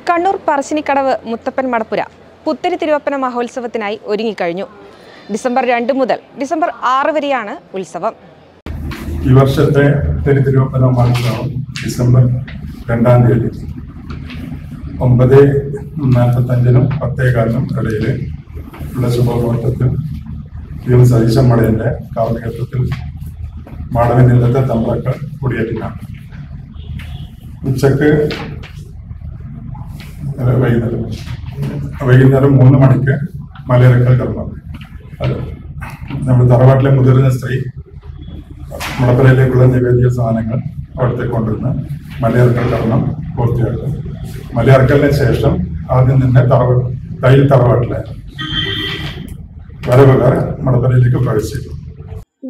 കണ്ണൂർ പറശ്ശിനിക്കടവ് മുത്തപ്പൻ മടപ്പുര പുത്തരി തിരുവപ്പന മഹോത്സവത്തിനായി ഒരുങ്ങിക്കഴിഞ്ഞു. ഡിസംബർ 2 മുതൽ ഡിസംബർ 6 വരെയാണ് ഉത്സവം. ഈ വർഷത്തെ പുത്തരി തിരുവപ്പന മഹോത്സവം ഡിസംബർ 2-ാം തീയതി 9:45-നും 10:15-നും ഇടയിൽ ഉള്ള ശുഭമുഹൂർത്തത്തിൽ സതീശൻ മടയന്റെ കാർമ്മികത്വത്തിൽ മാടവനില്ലത്തെ തമ്പ്രാക്കൾ കൊടിയേറ്റിനാണ്. ഉച്ചക്ക് വൈകുന്നേരം 3 മണിക്ക് മലയിറക്കൽ കർമ്മം. അത് നമ്മുടെ തറവാട്ടിലെ മുതിർന്ന സ്ത്രീ മടപ്പുരയിലേക്കുള്ള നിവേദ്യ സാധനങ്ങൾ അവിടത്തേക്ക് കൊണ്ടുവന്ന് മലയിറക്കൽ കർമ്മം പൂർത്തിയാക്കും. മലയിറക്കലിന് ശേഷം ആദ്യം തന്നെ തയ്യിൽ തറവാട്ടിലെ വരവുകാർ മടപ്പുരയിലേക്ക് പ്രവേശിക്കും.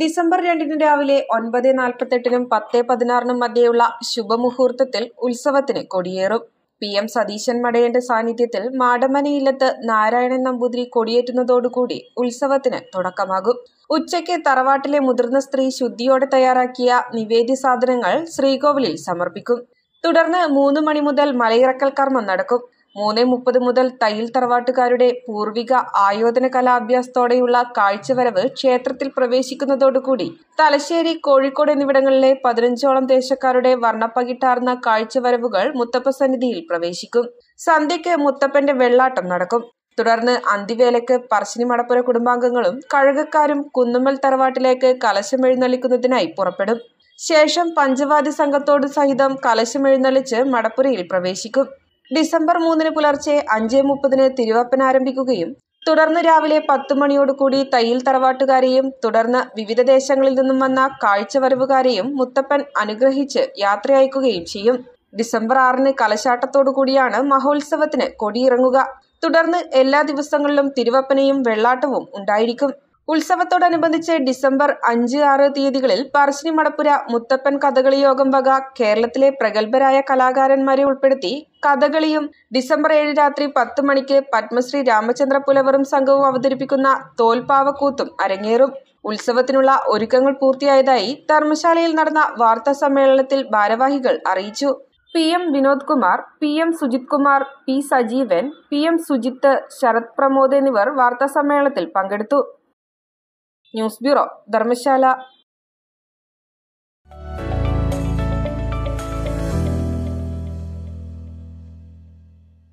ഡിസംബർ 2-ന് രാവിലെ 9:48-നും 10:16-നും മധ്യയുള്ള ശുഭമുഹൂർത്തത്തിൽ ഉത്സവത്തിന് കൊടിയേറും. PM സതീശൻ മടയന്റെ സാന്നിധ്യത്തിൽ മാടമനയില്ലത്ത് നാരായണൻ നമ്പൂതിരി കൊടിയേറ്റുന്നതോടുകൂടി ഉത്സവത്തിന് തുടക്കമാകും. ഉച്ചയ്ക്ക് തറവാട്ടിലെ മുതിർന്ന സ്ത്രീ ശുദ്ധിയോടെ തയ്യാറാക്കിയ നിവേദ്യ സാധനങ്ങൾ ശ്രീകോവിലിൽ സമർപ്പിക്കും. തുടർന്ന് 3 മണി മുതൽ മലയിറക്കൽ കർമ്മം നടക്കും. 3:30 മുതൽ തയ്യിൽ തറവാട്ടുകാരുടെ പൂർവിക ആയോധന കലാഭ്യാസത്തോടെയുള്ള കാഴ്ചവരവ് ക്ഷേത്രത്തിൽ പ്രവേശിക്കുന്നതോടുകൂടി തലശ്ശേരി, കോഴിക്കോട് എന്നിവിടങ്ങളിലെ 15ഓളം ദേശക്കാരുടെ വർണ്ണപ്പകിട്ടാർന്ന കാഴ്ചവരവുകൾ മുത്തപ്പ സന്നിധിയിൽ പ്രവേശിക്കും. സന്ധ്യയ്ക്ക് മുത്തപ്പന്റെ വെള്ളാട്ടം നടക്കും. തുടർന്ന് അന്തിവേലയ്ക്ക് പറശ്ശിനി മടപ്പുര കുടുംബാംഗങ്ങളും കഴുകക്കാരും കുന്നുമ്മൽ തറവാട്ടിലേക്ക് കലശമെഴുന്നള്ളിക്കുന്നതിനായി പുറപ്പെടും. ശേഷം പഞ്ചവാദ്യ സംഘത്തോട് സഹിതം കലശമെഴുന്നള്ളിച്ച് മടപ്പുരയിൽ പ്രവേശിക്കും. ഡിസംബർ 3-ന് പുലർച്ചെ 5:30-ന് തിരുവപ്പന ആരംഭിക്കുകയും തുടർന്ന് രാവിലെ 10 മണിയോടുകൂടി തയ്യിൽ തറവാട്ടുകാരെയും തുടർന്ന് വിവിധ ദേശങ്ങളിൽ നിന്നും വന്ന കാഴ്ചവരവുകാരെയും മുത്തപ്പൻ അനുഗ്രഹിച്ച് യാത്രയയക്കുകയും ചെയ്യും. ഡിസംബർ 6-ന് കലശാട്ടത്തോടുകൂടിയാണ് മഹോത്സവത്തിന് കൊടിയിറങ്ങുക. തുടർന്ന് എല്ലാ ദിവസങ്ങളിലും തിരുവപ്പനയും വെള്ളാട്ടവും ഉണ്ടായിരിക്കും. ഉത്സവത്തോടനുബന്ധിച്ച് ഡിസംബർ 5, 6 തീയതികളിൽ പറശ്ശിനി മടപ്പുര മുത്തപ്പൻ കഥകളി യോഗം വക കേരളത്തിലെ പ്രഗത്ഭരായ കലാകാരന്മാരെ ഉൾപ്പെടുത്തി കഥകളിയും ഡിസംബർ 7 രാത്രി 10 മണിക്ക് പത്മശ്രീ രാമചന്ദ്ര പുലവറും സംഘവും അവതരിപ്പിക്കുന്ന തോൽപ്പാവക്കൂത്തും അരങ്ങേറും. ഉത്സവത്തിനുള്ള ഒരുക്കങ്ങൾ പൂർത്തിയായതായി ധർമ്മശാലയിൽ നടന്ന വാർത്താ സമ്മേളനത്തിൽ ഭാരവാഹികൾ അറിയിച്ചു. PM Vinod Kumar, PM Sujith Kumar, P Sajeevan, PM Sujith, Sarath Pramod എന്നിവർ വാർത്താ സമ്മേളനത്തിൽ പങ്കെടുത്തു. News bureau, Dharamshala.